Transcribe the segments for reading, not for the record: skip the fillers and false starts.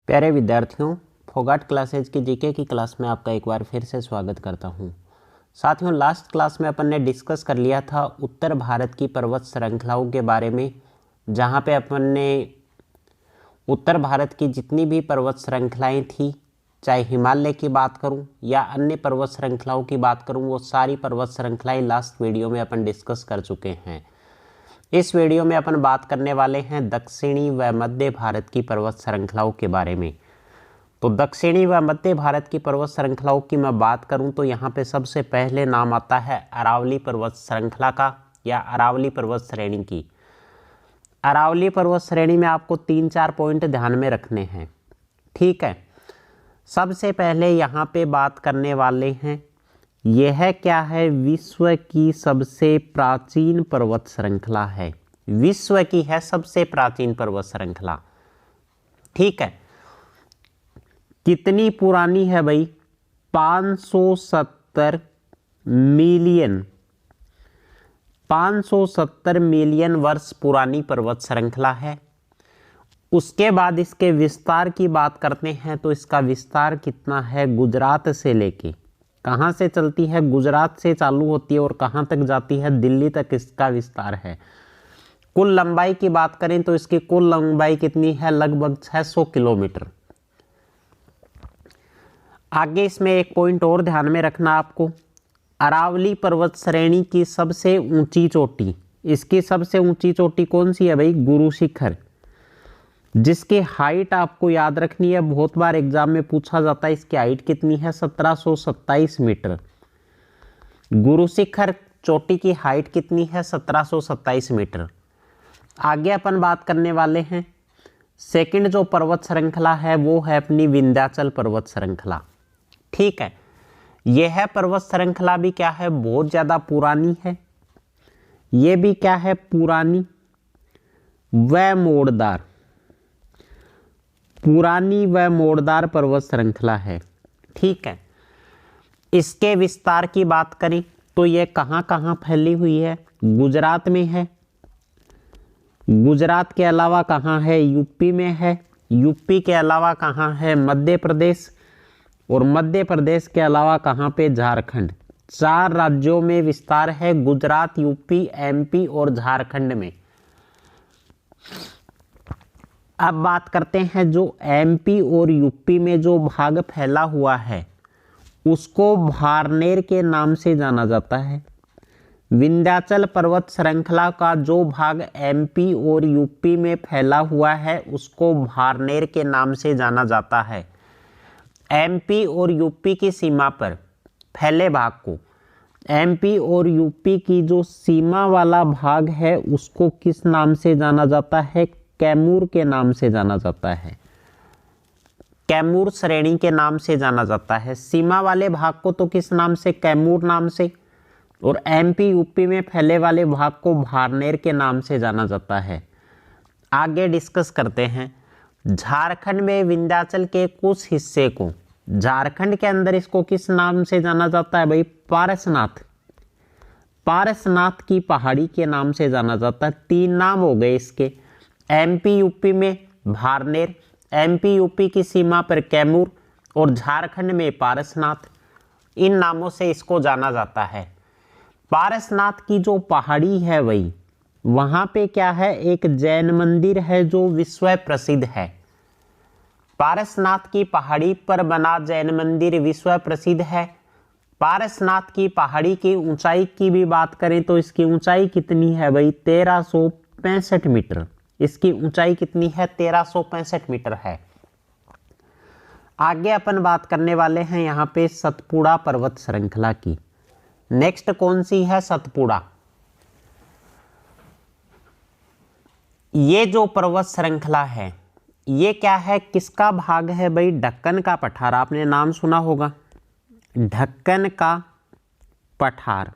प्यारे विद्यार्थियों, फोगाट क्लासेज की जीके की क्लास में आपका एक बार फिर से स्वागत करता हूं। साथियों, लास्ट क्लास में अपन ने डिस्कस कर लिया था उत्तर भारत की पर्वत श्रृंखलाओं के बारे में, जहां पे अपन ने उत्तर भारत की जितनी भी पर्वत श्रृंखलाएं थी, चाहे हिमालय की बात करूं या अन्य पर्वत श्रृंखलाओं की बात करूं, वो सारी पर्वत श्रृंखलाएं लास्ट वीडियो में अपन डिस्कस कर चुके हैं। इस वीडियो में अपन बात करने वाले हैं दक्षिणी व मध्य भारत की पर्वत श्रृंखलाओं के बारे में। तो दक्षिणी व मध्य भारत की पर्वत श्रृंखलाओं की मैं बात करूं तो यहाँ पे सबसे पहले नाम आता है अरावली पर्वत श्रृंखला का या अरावली पर्वत श्रेणी की। अरावली पर्वत श्रेणी में आपको 3-4 पॉइंट ध्यान में रखने हैं, ठीक है। सबसे पहले यहाँ पे बात करने वाले हैं, यह क्या है, विश्व की सबसे प्राचीन पर्वत श्रृंखला है। विश्व की है सबसे प्राचीन पर्वत श्रृंखला, ठीक है। कितनी पुरानी है भाई? 570 मिलियन 570 मिलियन वर्ष पुरानी पर्वत श्रृंखला है। उसके बाद इसके विस्तार की बात करते हैं तो इसका विस्तार कितना है, गुजरात से लेके, कहाँ से चलती है, गुजरात से चालू होती है और कहाँ तक जाती है, दिल्ली तक इसका विस्तार है। कुल लंबाई की बात करें तो इसकी कुल लंबाई कितनी है, लगभग 600 किलोमीटर। आगे इसमें एक पॉइंट और ध्यान में रखना आपको, अरावली पर्वत श्रेणी की सबसे ऊंची चोटी, इसकी सबसे ऊंची चोटी कौन सी है भाई, गुरु शिखर, जिसकी हाइट आपको याद रखनी है, बहुत बार एग्जाम में पूछा जाता है। इसकी हाइट कितनी है, 1727 मीटर। गुरु शिखर चोटी की हाइट कितनी है, 1727 मीटर। आगे अपन बात करने वाले हैं, सेकंड जो पर्वत श्रृंखला है वो है अपनी विंध्याचल पर्वत श्रृंखला, ठीक है। यह पर्वत श्रृंखला भी क्या है, बहुत ज्यादा पुरानी है। ये भी क्या है, पुरानी व मोड़दार, पुरानी व मोड़दार पर्वत श्रृंखला है, ठीक है। इसके विस्तार की बात करें तो यह कहाँ कहाँ फैली हुई है, गुजरात में है। गुजरात के अलावा कहाँ है, यूपी में है। यूपी के अलावा कहाँ है, मध्य प्रदेश। और मध्य प्रदेश के अलावा कहाँ पे, झारखंड। 4 राज्यों में विस्तार है, गुजरात, यूपी, एमपी और झारखंड में। अब बात करते हैं जो एमपी और यूपी में जो भाग फैला हुआ है उसको भारनेर के नाम से जाना जाता है। विंध्याचल पर्वत श्रृंखला का जो भाग एमपी और यूपी में फैला हुआ है उसको भारनेर के नाम से जाना जाता है। एमपी और यूपी की सीमा पर फैले भाग को, एमपी और यूपी की जो सीमा वाला भाग है उसको किस नाम से जाना जाता है, कैमूर के नाम से जाना जाता है। कैमूर श्रेणी के नाम से जाना जाता है। सीमा वाले भाग को तो किस नाम से, कैमूर नाम से, और एमपी यूपी में फैले वाले भाग को भारनेर के नाम से जाना जाता है। आगे डिस्कस करते हैं, झारखंड में विंध्याचल के कुछ हिस्से को, झारखंड के अंदर इसको किस नाम से जाना जाता है भाई, पारसनाथ, पारसनाथ की पहाड़ी के नाम से जाना जाता है। 3 नाम हो गए इसके, एमपी यूपी में भारनेर, एमपी यूपी की सीमा पर कैमूर और झारखंड में पारसनाथ। इन नामों से इसको जाना जाता है। पारसनाथ की जो पहाड़ी है भाई, वहां पे क्या है, एक जैन मंदिर है जो विश्व प्रसिद्ध है। पारसनाथ की पहाड़ी पर बना जैन मंदिर विश्व प्रसिद्ध है। पारसनाथ की पहाड़ी की ऊंचाई की भी बात करें तो इसकी ऊंचाई कितनी है भाई, 1365 मीटर। इसकी ऊंचाई कितनी है, 1365 मीटर है। आगे अपन बात करने वाले हैं यहाँ पे सतपुड़ा पर्वत श्रृंखला की। नेक्स्ट कौन सी है, सतपुड़ा। ये जो पर्वत श्रृंखला है ये क्या है, किसका भाग है भाई, ढक्कन का पठार। आपने नाम सुना होगा, ढक्कन का पठार,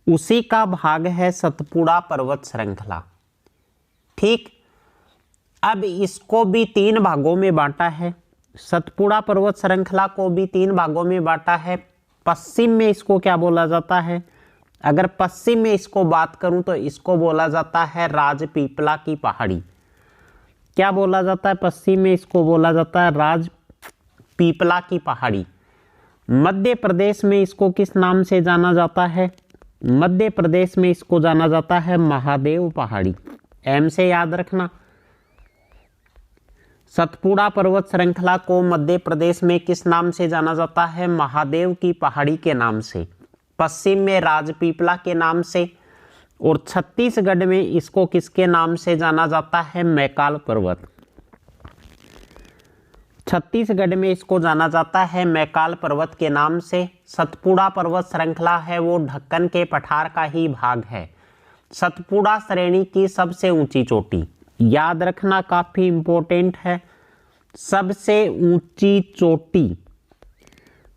उसी का भाग है सतपुड़ा पर्वत श्रृंखला, ठीक। अब इसको भी 3 भागों में बांटा है, सतपुड़ा पर्वत श्रृंखला को भी 3 भागों में बांटा है। पश्चिम में इसको क्या बोला जाता है, अगर पश्चिम में इसको बात करूं तो इसको बोला जाता है राजपीपला की पहाड़ी। क्या बोला जाता है? पश्चिम में इसको बोला जाता है राजपीपला की पहाड़ी। मध्य प्रदेश में इसको किस नाम से जाना जाता है? मध्य प्रदेश में इसको जाना जाता है महादेव पहाड़ी। एम से याद रखना। सतपुड़ा पर्वत श्रृंखला को मध्य प्रदेश में किस नाम से जाना जाता है? महादेव की पहाड़ी के नाम से। पश्चिम में राजपीपला के नाम से, और छत्तीसगढ़ में इसको किसके नाम से जाना जाता है? मैकाल पर्वत। छत्तीसगढ़ में इसको जाना जाता है मैकाल पर्वत के नाम से। सतपुड़ा पर्वत श्रृंखला है वो ढक्कन के पठार का ही भाग है। सतपुड़ा श्रेणी की सबसे ऊंची चोटी, याद रखना काफी इंपॉर्टेंट है, सबसे ऊंची चोटी।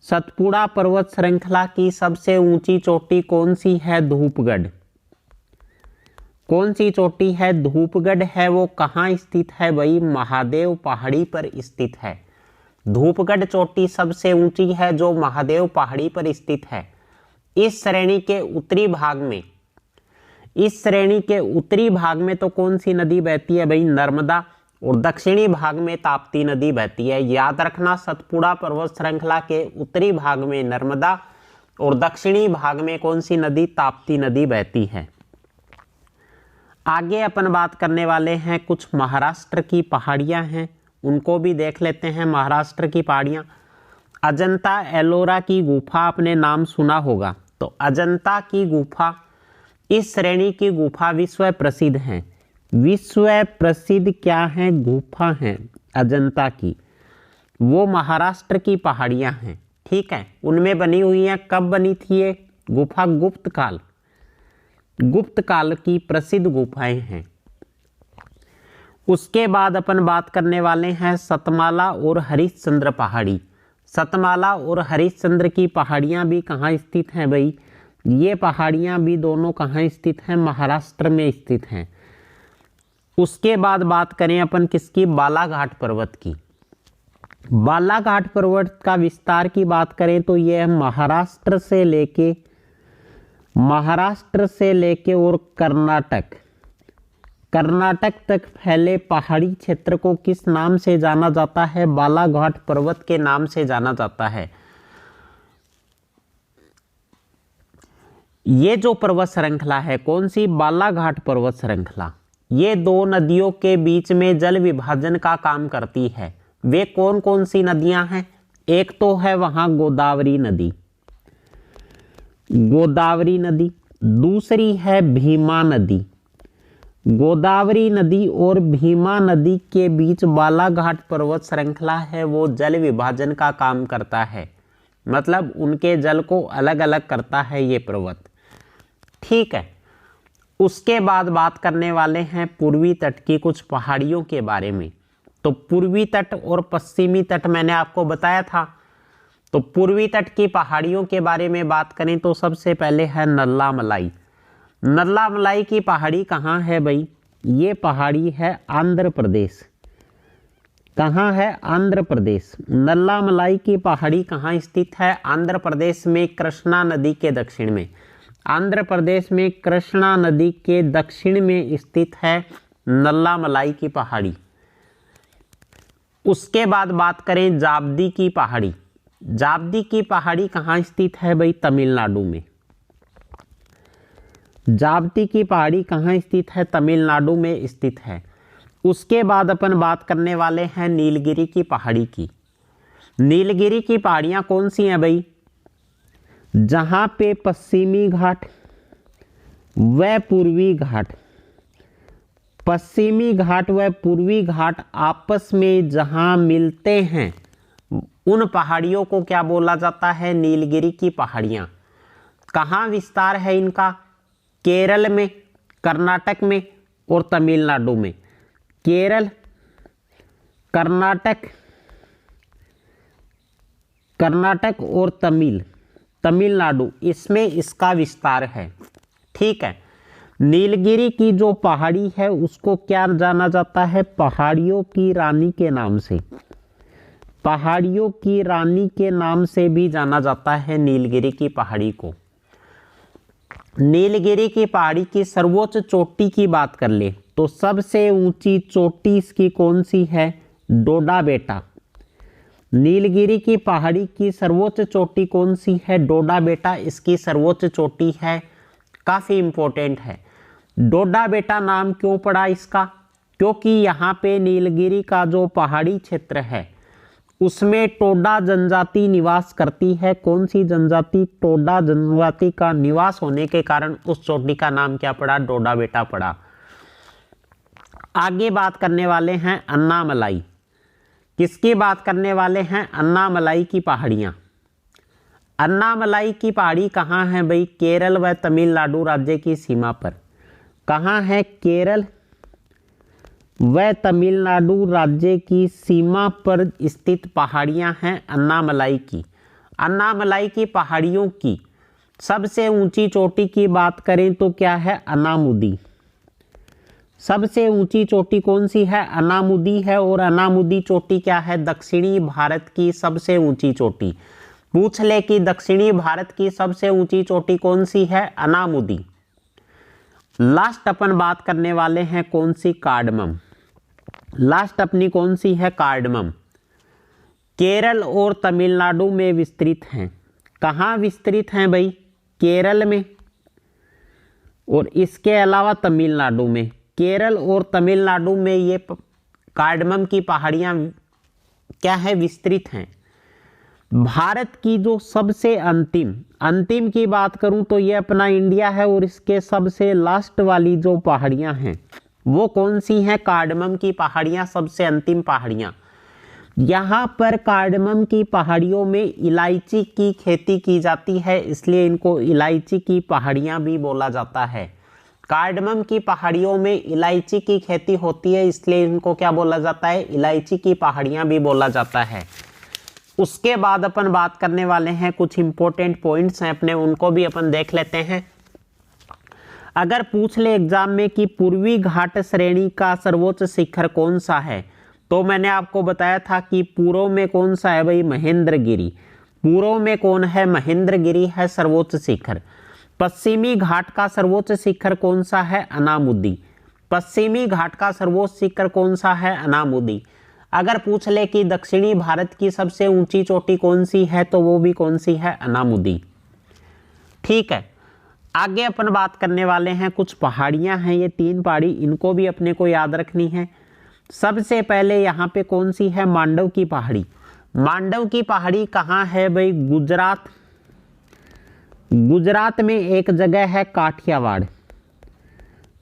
सतपुड़ा पर्वत श्रृंखला की सबसे ऊंची चोटी कौन सी है? धूपगढ़। कौन सी चोटी है? धूपगढ़ है। वो कहाँ स्थित है भाई? महादेव पहाड़ी पर स्थित है। धूपगढ़ चोटी सबसे ऊंची है जो महादेव पहाड़ी पर स्थित है। इस श्रेणी के उत्तरी भाग में तो कौन सी नदी बहती है भाई? नर्मदा। और दक्षिणी भाग में ताप्ती नदी बहती है। याद रखना, सतपुड़ा पर्वत श्रृंखला के उत्तरी भाग में नर्मदा और दक्षिणी भाग में कौन सी नदी? ताप्ती नदी बहती है। आगे अपन बात करने वाले हैं कुछ महाराष्ट्र की पहाड़ियां हैं, उनको भी देख लेते हैं। महाराष्ट्र की पहाड़ियां, अजंता एलोरा की गुफा आपने नाम सुना होगा। तो अजंता की गुफा, इस श्रेणी की गुफा विश्व प्रसिद्ध हैं। विश्व प्रसिद्ध क्या है? गुफा हैं अजंता की। वो महाराष्ट्र की पहाड़ियां हैं, ठीक है। उनमें बनी हुई हैं। कब बनी थी ये गुफा? गुप्त काल की प्रसिद्ध गुफाएं हैं। उसके बाद अपन बात करने वाले हैं सतमाला और हरिश्चंद्र पहाड़ी। सतमाला और हरिश्चंद्र की पहाड़ियां भी कहाँ स्थित हैं भाई? ये पहाड़ियां भी दोनों कहाँ स्थित हैं? महाराष्ट्र में स्थित हैं। उसके बाद बात करें अपन किसकी? बालाघाट पर्वत की। बालाघाट पर्वत का विस्तार की बात करें तो यह महाराष्ट्र से लेके और कर्नाटक तक फैले पहाड़ी क्षेत्र को किस नाम से जाना जाता है? बालाघाट पर्वत के नाम से जाना जाता है। ये जो पर्वत श्रृंखला है कौन सी? बालाघाट पर्वत श्रृंखला। ये दो नदियों के बीच में जल विभाजन का काम करती है। वे कौन कौन सी नदियां हैं? एक तो है वहां गोदावरी नदी, दूसरी है भीमा नदी। गोदावरी नदी और भीमा नदी के बीच बालाघाट पर्वत श्रृंखला है वो जल विभाजन का काम करता है, मतलब उनके जल को अलग अलग करता है ये पर्वत, ठीक है। उसके बाद बात करने वाले हैं पूर्वी तट की कुछ पहाड़ियों के बारे में। तो पूर्वी तट और पश्चिमी तट मैंने आपको बताया था। तो पूर्वी तट की पहाड़ियों के बारे में बात करें तो सबसे पहले है नल्ला मलाई। नल्ला मलाई की पहाड़ी कहाँ है भाई? ये पहाड़ी है आंध्र प्रदेश। कहाँ है? आंध्र प्रदेश। नल्ला मलाई की पहाड़ी कहाँ स्थित है? आंध्र प्रदेश में कृष्णा नदी के दक्षिण में। आंध्र प्रदेश में कृष्णा नदी के दक्षिण में स्थित है नल्ला मलाई की पहाड़ी। उसके बाद बात करें जाब्दी की पहाड़ी। जाब्दी की पहाड़ी कहाँ स्थित है भाई? तमिलनाडु में। जाब्दी की पहाड़ी कहाँ स्थित है? तमिलनाडु में स्थित है। उसके बाद अपन बात करने वाले हैं नीलगिरी की पहाड़ी की। नीलगिरी की पहाड़ियाँ कौन सी हैं भाई? जहाँ पे पश्चिमी घाट व पूर्वी घाट, पश्चिमी घाट व पूर्वी घाट आपस में जहाँ मिलते हैं उन पहाड़ियों को क्या बोला जाता है? नीलगिरी की पहाड़ियाँ। कहाँ विस्तार है इनका? केरल में, कर्नाटक में और तमिलनाडु में। केरल, कर्नाटक और तमिलनाडु, इसमें इसका विस्तार है, ठीक है। नीलगिरी की जो पहाड़ी है उसको क्या जाना जाता है? पहाड़ियों की रानी के नाम से। पहाड़ियों की रानी के नाम से भी जाना जाता है नीलगिरी की पहाड़ी को। नीलगिरी की पहाड़ी की सर्वोच्च चोटी की बात कर ले तो सबसे ऊंची चोटी इसकी कौन सी है? डोडा बेटा। नीलगिरी की पहाड़ी की सर्वोच्च चोटी कौन सी है? डोडा बेटा इसकी सर्वोच्च चोटी है। काफी इंपॉर्टेंट है। डोडा बेटा नाम क्यों पड़ा इसका? क्योंकि यहाँ पे नीलगिरी का जो पहाड़ी क्षेत्र है उसमें टोडा जनजाति निवास करती है। कौन सी जनजाति? टोडा जनजाति का निवास होने के कारण उस चोटी का नाम क्या पड़ा? डोडा बेटा पड़ा। आगे बात करने वाले हैं अन्नामलाई। किसकी बात करने वाले हैं? अन्नामलाई की पहाड़ियाँ। अन्नामलाई की पहाड़ी कहाँ है भाई? केरल व तमिलनाडु राज्य की सीमा पर। कहाँ है? केरल व तमिलनाडु राज्य की सीमा पर स्थित पहाड़ियाँ हैं अन्नामलाई की। अन्नामलाई की पहाड़ियों की सबसे ऊंची चोटी की बात करें तो क्या है? अनामुदी। सबसे ऊंची चोटी कौन सी है? अनामुदी है। और अनामुदी चोटी क्या है? दक्षिणी भारत की सबसे ऊंची चोटी। पूछ ले कि दक्षिणी भारत की सबसे ऊंची चोटी कौन सी है? अनामुदी। लास्ट अपन बात करने वाले हैं कौन सी? कार्डमम। लास्ट अपनी कौन सी है? कार्डमम। केरल और तमिलनाडु में विस्तृत हैं। कहाँ विस्तृत हैं भाई? केरल में और इसके अलावा तमिलनाडु में। केरल और तमिलनाडु में ये कार्डमम की पहाड़ियाँ क्या है? विस्तृत हैं। भारत की जो सबसे अंतिम की बात करूं तो ये अपना इंडिया है और इसके सबसे लास्ट वाली जो पहाड़ियां हैं वो कौन सी हैं? कार्डमम की पहाड़ियां, सबसे अंतिम पहाड़ियां। यहाँ पर कार्डमम की पहाड़ियों में इलायची की खेती की जाती है, इसलिए इनको इलायची की पहाड़ियां भी बोला जाता है। कार्डमम की पहाड़ियों में इलायची की खेती होती है, इसलिए इनको क्या बोला जाता है? इलायची की पहाड़ियां भी बोला जाता है। उसके बाद अपन बात करने वाले हैं कुछ इंपॉर्टेंट पॉइंट्स हैं अपने, उनको भी अपन देख लेते हैं। अगर पूछ ले एग्जाम में कि पूर्वी घाट श्रेणी का सर्वोच्च शिखर कौन सा है, तो मैंने आपको बताया था कि पूर्व में कौन सा है भाई? महेंद्रगिरी। पूर्व में कौन है? महेंद्रगिरी है सर्वोच्च शिखर। पश्चिमी घाट का सर्वोच्च शिखर कौन सा है? अनामुदी। पश्चिमी घाट का सर्वोच्च शिखर कौन सा है? अनामुदी। अगर पूछ ले कि दक्षिणी भारत की सबसे ऊंची चोटी कौन सी है, तो वो भी कौन सी है? अनामुदी। ठीक है, आगे अपन बात करने वाले हैं कुछ पहाड़ियां हैं, ये 3 पहाड़ी, इनको भी अपने को याद रखनी है। सबसे पहले यहाँ पे कौन सी है? मांडव की पहाड़ी। मांडव की पहाड़ी कहाँ है भाई? गुजरात। गुजरात में एक जगह है काठियावाड़।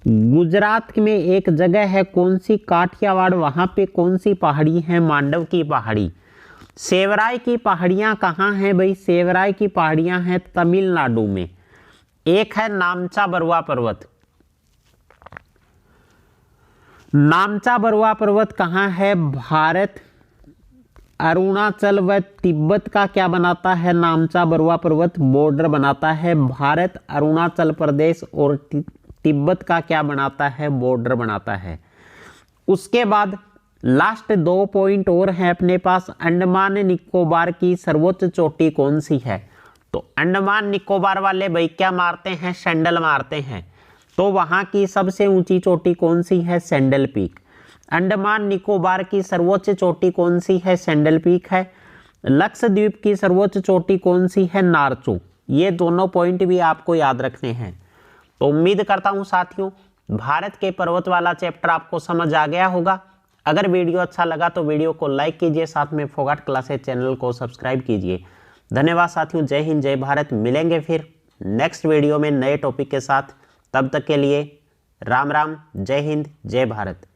गुजरात में एक जगह है कौन सी? काठियावाड़। वहां पे कौन सी पहाड़ी है? मांडव की पहाड़ी। सेवराय की पहाड़ियां कहाँ हैं भाई? सेवराय की पहाड़ियां हैं तमिलनाडु में। एक है नामचा बरुआ पर्वत। नामचा बरुआ पर्वत कहाँ है? भारत अरुणाचल व तिब्बत का क्या बनाता है? नामचा बरुआ पर्वत बॉर्डर बनाता है। भारत अरुणाचल प्रदेश और तिब्बत का क्या बनाता है? बॉर्डर बनाता है। उसके बाद लास्ट 2 पॉइंट और हैं अपने पास। अंडमान निकोबार की सर्वोच्च चोटी कौन सी है? तो अंडमान निकोबार वाले भाई क्या मारते हैं? सैंडल मारते हैं। तो वहां की सबसे ऊंची चोटी कौन सी है? Sandal peak. अंडमान निकोबार की सर्वोच्च चोटी कौन सी है? सैंडल पीक है। लक्षद्वीप की सर्वोच्च चोटी कौन सी है? नारचू। ये दोनों पॉइंट भी आपको याद रखने हैं। तो उम्मीद करता हूं साथियों भारत के पर्वत वाला चैप्टर आपको समझ आ गया होगा। अगर वीडियो अच्छा लगा तो वीडियो को लाइक कीजिए, साथ में फोगाट क्लासेस चैनल को सब्सक्राइब कीजिए। धन्यवाद साथियों। जय हिंद, जय भारत। मिलेंगे फिर नेक्स्ट वीडियो में नए टॉपिक के साथ। तब तक के लिए राम राम, जय हिंद, जय भारत।